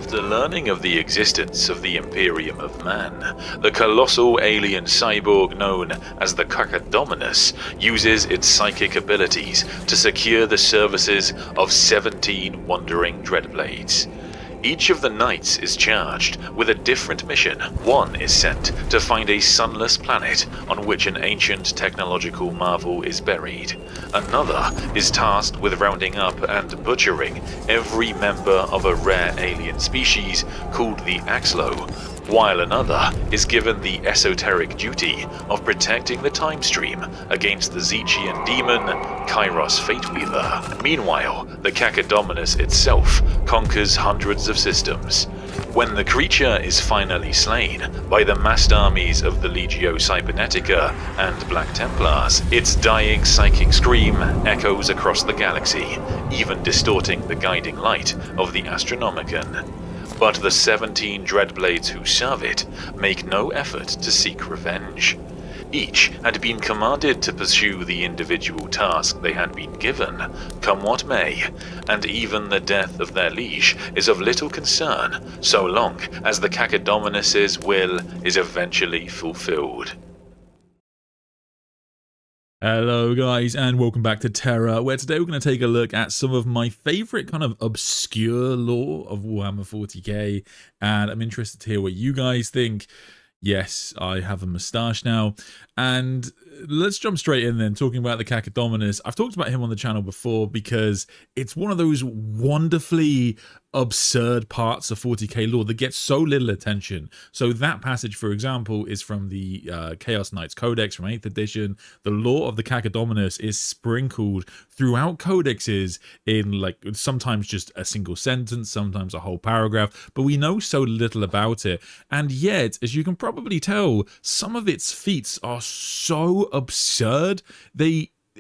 After learning of the existence of the Imperium of Man, the colossal alien cyborg known as the Cacodominus uses its psychic abilities to secure the services of 17 wandering Dreadblades. Each of the knights is charged with a different mission. One is sent to find a sunless planet on which an ancient technological marvel is buried. Another is tasked with rounding up and butchering every member of a rare alien species called the Axlo, while another is given the esoteric duty of protecting the time stream against the Zechian demon Kairos Fateweaver. Meanwhile, the Cacodominus itself conquers hundreds of systems. When the creature is finally slain by the massed armies of the Legio Cybernetica and Black Templars, its dying psychic scream echoes across the galaxy, even distorting the guiding light of the Astronomican. But the 17 Dreadblades who serve it make no effort to seek revenge. Each had been commanded to pursue the individual task they had been given, come what may, and even the death of their liege is of little concern, so long as the Cacodominus's will is eventually fulfilled. Hello guys, and welcome back to Terra, where today we're going to take a look at some of my favourite kind of obscure lore of Warhammer 40k, and I'm interested to hear what you guys think. Yes, I have a moustache now, and let's jump straight in then, talking about the Cacodominus. I've talked about him on the channel before because it's one of those wonderfully absurd parts of 40k lore that gets so little attention. So that passage, for example, is from the Chaos Knights Codex from 8th edition. The lore of the Cacodominus is sprinkled throughout codexes in, like, sometimes just a single sentence, sometimes a whole paragraph, but we know so little about it. And yet, as you can probably tell, some of its feats are so absurd.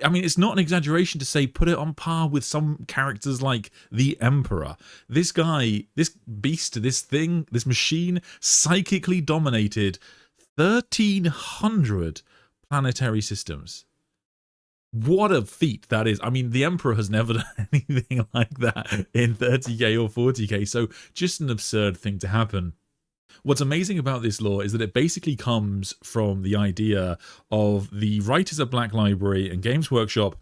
I mean, it's not an exaggeration to say put it on par with some characters like the Emperor. This guy, this beast, this thing, this machine psychically dominated 1,300 planetary systems. What a feat that is. I mean, the Emperor has never done anything like that in 30k or 40k, so just an absurd thing to happen. What's amazing about this lore is that it basically comes from the idea of the writers at Black Library and Games Workshop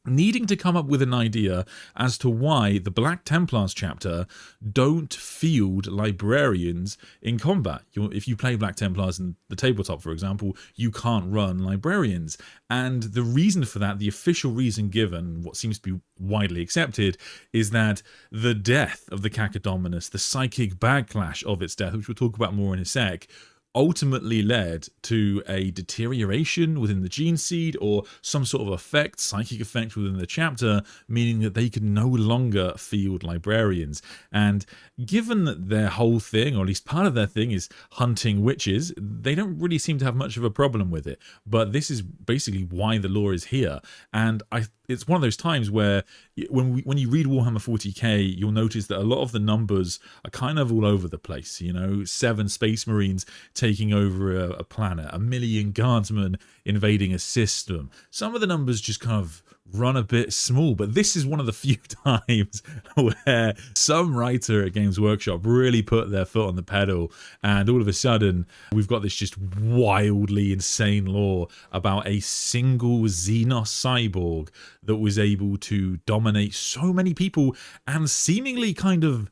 needing to come up with an idea as to why the Black Templars chapter don't field librarians in combat. If you play Black Templars in the tabletop, for example, you can't run librarians. And the reason for that, the official reason given, what seems to be widely accepted, is that the death of the Cacodominus, the psychic backlash of its death, which we'll talk about more in a sec, ultimately led to a deterioration within the gene seed or some sort of effect, psychic effect within the chapter, meaning that they could no longer field librarians. And given that their whole thing, or at least part of their thing, is hunting witches, they don't really seem to have much of a problem with it. But this is basically why the lore is here. And it's one of those times where when you read Warhammer 40k, you'll notice that a lot of the numbers are kind of all over the place. You know, 7 Space Marines taking over a planet, 1 million guardsmen invading a system. Some of the numbers just kind of run a bit small, but this is one of the few times where some writer at Games Workshop really put their foot on the pedal, and all of a sudden we've got this just wildly insane lore about a single Xenos cyborg that was able to dominate so many people and seemingly kind of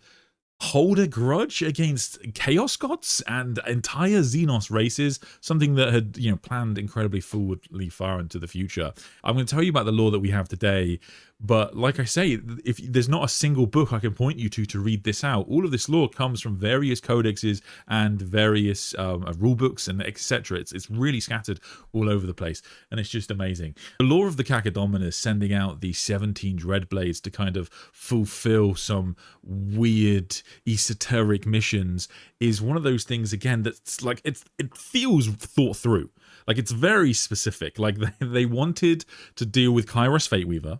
hold a grudge against chaos gods and entire Xenos races, something that had, you know, planned incredibly forwardly far into the future. I'm going to tell you about the lore that we have today, but like I say, if there's not a single book I can point you to read this out. All of this lore comes from various codexes and various rule books and etc. It's really scattered all over the place, and it's just amazing. The lore of the Cacodominus sending out the 17 Dreadblades to kind of fulfill some weird esoteric missions is one of those things, again, that's like it feels thought through. Like, it's very specific. Like, they wanted to deal with Kairos Fateweaver.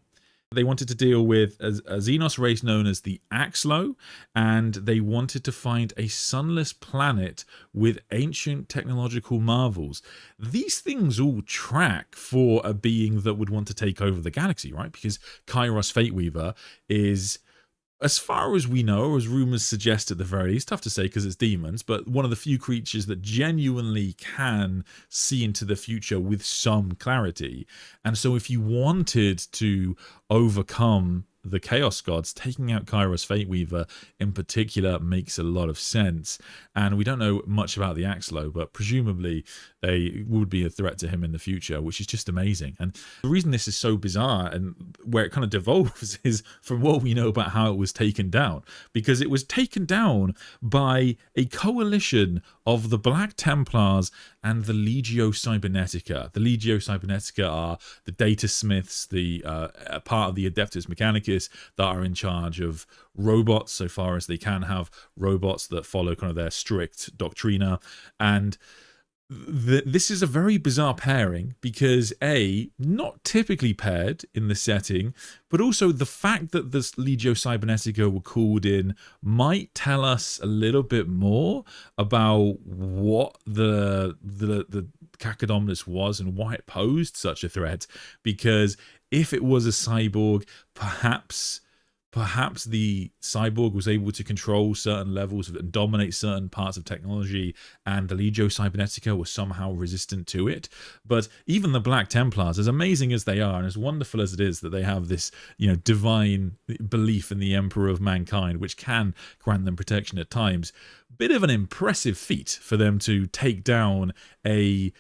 They wanted to deal with a Xenos race known as the Axlo, and they wanted to find a sunless planet with ancient technological marvels. These things all track for a being that would want to take over the galaxy, right? Because Kairos Fateweaver is As far as we know, or as rumors suggest at the very least, tough to say because it's demons, but one of the few creatures that genuinely can see into the future with some clarity. And so if you wanted to overcome the Chaos Gods, taking out Kairos Fateweaver in particular makes a lot of sense. And we don't know much about the Axlo, but presumably they would be a threat to him in the future, which is just amazing. And the reason this is so bizarre and where it kind of devolves is from what we know about how it was taken down, because it was taken down by a coalition of the Black Templars and the Legio Cybernetica. The Legio Cybernetica are the data smiths, the part of the Adeptus Mechanicus that are in charge of robots, so far as they can have robots that follow kind of their strict doctrina. And this is a very bizarre pairing because not typically paired in the setting, but also the fact that the Legio Cybernetica were called in might tell us a little bit more about what the Cacodominus was and why it posed such a threat. Because if it was a cyborg, perhaps the cyborg was able to control certain levels and dominate certain parts of technology, and the Legio Cybernetica was somehow resistant to it. But even the Black Templars, as amazing as they are, and as wonderful as it is that they have this, divine belief in the Emperor of Mankind, which can grant them protection at times, bit of an impressive feat for them to take down a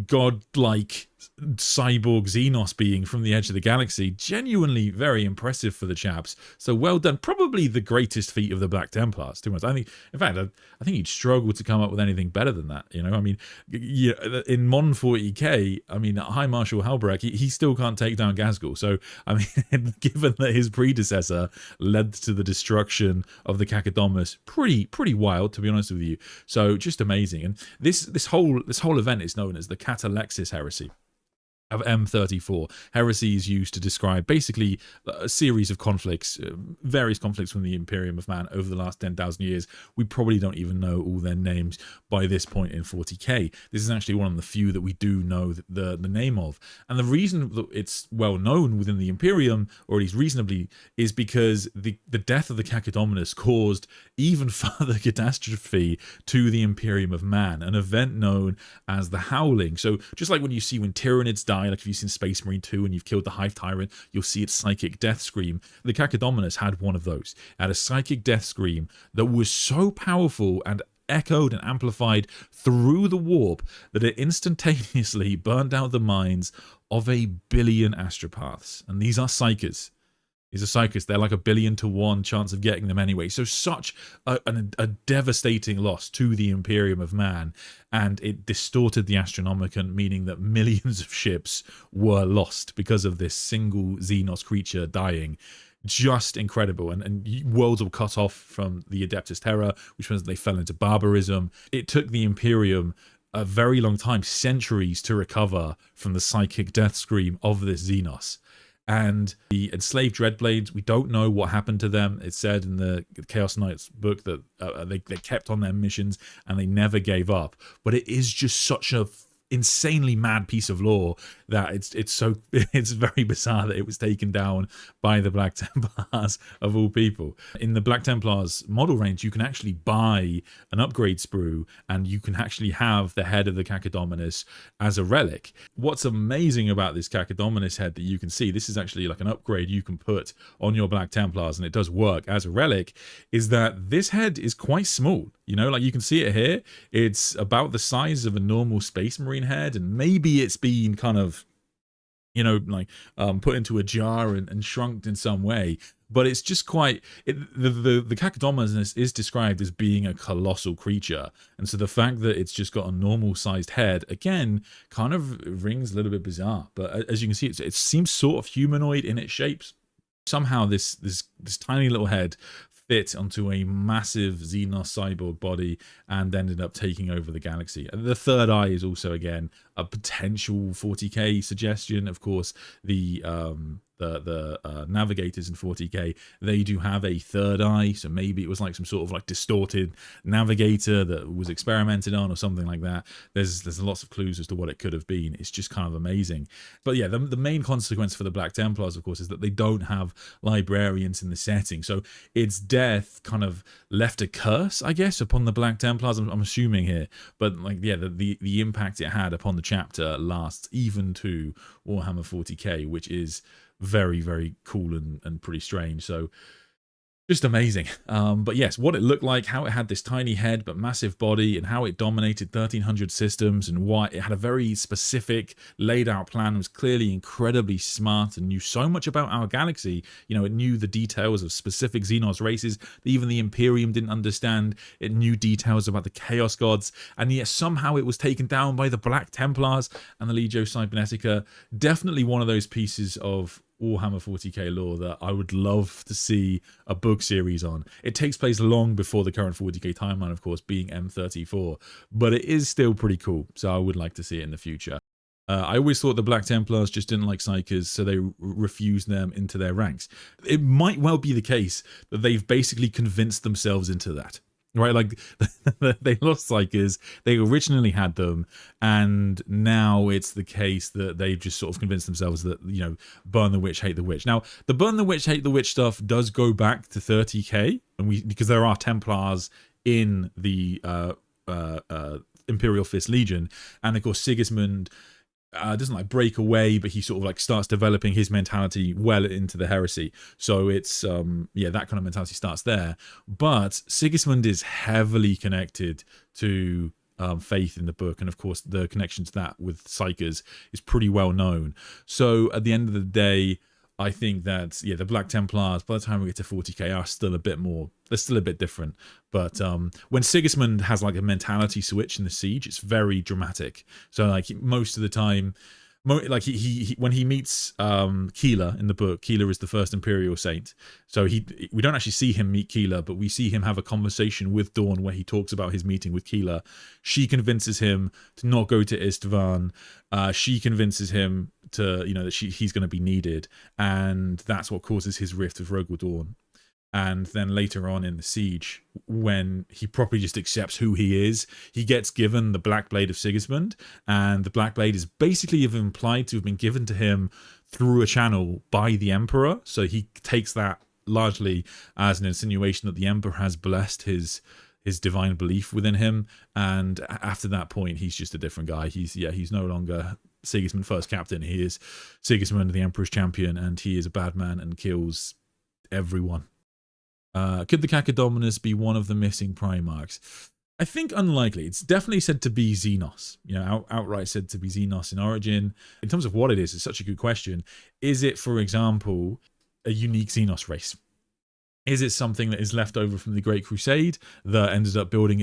godlike cyborg Xenos being from the edge of the galaxy. Genuinely very impressive for the chaps. So well done. Probably the greatest feat of the Black Templars, to be honest. I think, in fact, I think you'd struggle to come up with anything better than that. I mean, in Mon 40k, I mean, High Marshal Halbrecht, he still can't take down Gazgul. So, I mean, given that his predecessor led to the destruction of the Cacodominus, pretty wild, to be honest with you. So just amazing. And this whole event is known as the Catalexis heresy of M34. Heresy is used to describe basically a series of conflicts, various conflicts from the Imperium of Man over the last 10,000 years. We probably don't even know all their names by this point in 40k. This is actually one of the few that we do know the name of. And the reason that it's well known within the Imperium, or at least reasonably, is because the death of the Cacodominus caused even further catastrophe to the Imperium of Man, an event known as the Howling. So just like when you see when Tyranids die, like if you've seen Space Marine 2 and you've killed the Hive Tyrant, you'll see its psychic death scream. The Cacodominus had one of those. It had a psychic death scream that was so powerful and echoed and amplified through the warp that it instantaneously burned out the minds of 1 billion Astropaths. And these are psykers. These are psykers. They're like 1 billion to 1 chance of getting them anyway. So such a devastating loss to the Imperium of Man. And it distorted the Astronomican, meaning that millions of ships were lost because of this single Xenos creature dying. Just incredible. And worlds were cut off from the Adeptus Terra, which means they fell into barbarism. It took the Imperium a very long time, centuries, to recover from the psychic death scream of this Xenos. And the enslaved Dreadblades, we don't know what happened to them. It's said in the Chaos Knights book that they kept on their missions and they never gave up. But it is just such a insanely mad piece of lore that it's very bizarre that it was taken down by the Black Templars of all people. In the Black Templars model range, you can actually buy an upgrade sprue and you can actually have the head of the Cacodominus as a relic. What's amazing about this Cacodominus head that you can see, this is actually like an upgrade you can put on your Black Templars and it does work as a relic, is that this head is quite small. Like you can see it here. It's about the size of a normal Space Marine head, and maybe it's been kind of, put into a jar and shrunk in some way. But it's just quite... the Cacodominus is described as being a colossal creature. And so the fact that it's just got a normal-sized head, again, kind of rings a little bit bizarre. But as you can see, it seems sort of humanoid in its shapes. Somehow this tiny little head fit onto a massive Xenos cyborg body and ended up taking over the galaxy. And the third eye is also, again, a potential 40k suggestion. Of course, the the navigators in 40k, they do have a third eye, so maybe it was like some sort of like distorted navigator that was experimented on or something like that. There's lots of clues as to what it could have been. It's just kind of amazing. But yeah, the main consequence for the Black Templars, of course, is that they don't have librarians in the setting, so its death kind of left a curse, I guess, upon the Black Templars. I'm assuming here, but like, yeah, the impact it had upon the chapter lasts even to Warhammer 40k, which is very, very cool and pretty strange. So just amazing. But yes, what it looked like, how it had this tiny head but massive body, and how it dominated 1300 systems, and why it had a very specific laid out plan, was clearly incredibly smart and knew so much about our galaxy. You know, it knew the details of specific Xenos races that even the Imperium didn't understand. It knew details about the Chaos Gods, and yet somehow it was taken down by the Black Templars and the Legio Cybernetica. Definitely one of those pieces of Warhammer 40k lore that I would love to see a book series on. It takes place long before the current 40k timeline, of course, being M34, but it is still pretty cool, so I would like to see it in the future. I always thought the Black Templars just didn't like psykers, so they refused them into their ranks. It might well be the case that they've basically convinced themselves into that. Right, like they lost psykers, they originally had them, and now it's the case that they've just sort of convinced themselves that, you know, burn the witch, hate the witch. Now, the burn the witch, hate the witch stuff does go back to 30k, and because there are Templars in the Imperial Fist Legion, and of course Sigismund doesn't like break away, but he sort of like starts developing his mentality well into the heresy. So it's yeah, that kind of mentality starts there. But Sigismund is heavily connected to faith in the book, and of course the connection to that with psykers is pretty well known. So at the end of the day, I think that, yeah, the Black Templars, by the time we get to 40k, are still a bit more, they're still a bit different. But when Sigismund has like a mentality switch in the siege, it's very dramatic. So like most of the time, like he when he meets Keeler in the book, Keeler is the first Imperial Saint. So we don't actually see him meet Keeler, but we see him have a conversation with Dawn where he talks about his meeting with Keeler. She convinces him to not go to Istvan. She convinces him to, you know, that he's going to be needed, and that's what causes his rift with Rogue Dawn. And then later on in the siege, when he properly just accepts who he is, he gets given the Black Blade of Sigismund, and the Black Blade is basically implied to have been given to him through a channel by the Emperor. So he takes that largely as an insinuation that the Emperor has blessed his divine belief within him, and after that point, he's just a different guy. He's no longer Sigismund first captain. He is Sigismund, the Emperor's champion, and he is a bad man and kills everyone. Could the Cacodominus be one of the missing Primarchs? I think unlikely. It's definitely said to be Xenos. You know, outright said to be Xenos in origin. In terms of what it is, it's such a good question. Is it, for example, a unique Xenos race? Is it something that is left over from the Great Crusade that ended up building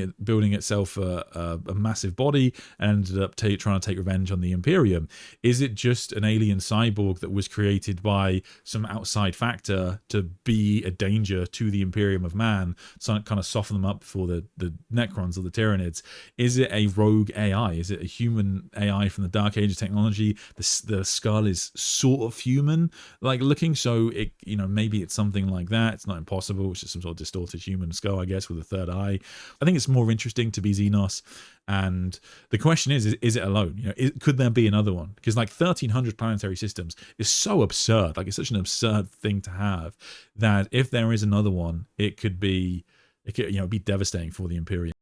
itself a massive body and ended up trying to take revenge on the Imperium? Is it just an alien cyborg that was created by some outside factor to be a danger to the Imperium of Man, so kind of soften them up for the Necrons or the Tyranids? Is it a rogue AI? Is it a human AI from the Dark Age of technology? The skull is sort of human like looking, so it, you know, maybe it's something like that. It's not impossible. It's just some sort of distorted human skull, I guess, with a third eye. I think it's more interesting to be Xenos, and the question is it alone? You know, could there be another one? Because like 1300 planetary systems is so absurd. Like, it's such an absurd thing to have that if there is another one, it could be devastating for the Imperium.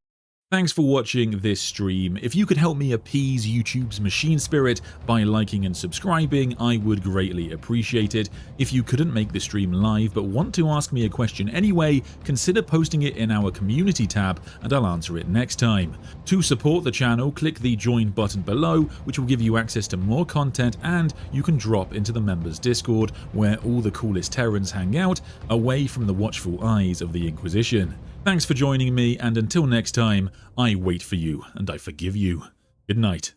Thanks for watching this stream. If you could help me appease YouTube's machine spirit by liking and subscribing, I would greatly appreciate it. If you couldn't make the stream live but want to ask me a question anyway, consider posting it in our community tab and I'll answer it next time. To support the channel, click the join button below, which will give you access to more content, and you can drop into the members Discord where all the coolest Terrans hang out, away from the watchful eyes of the Inquisition. Thanks for joining me, and until next time, I wait for you and I forgive you. Good night.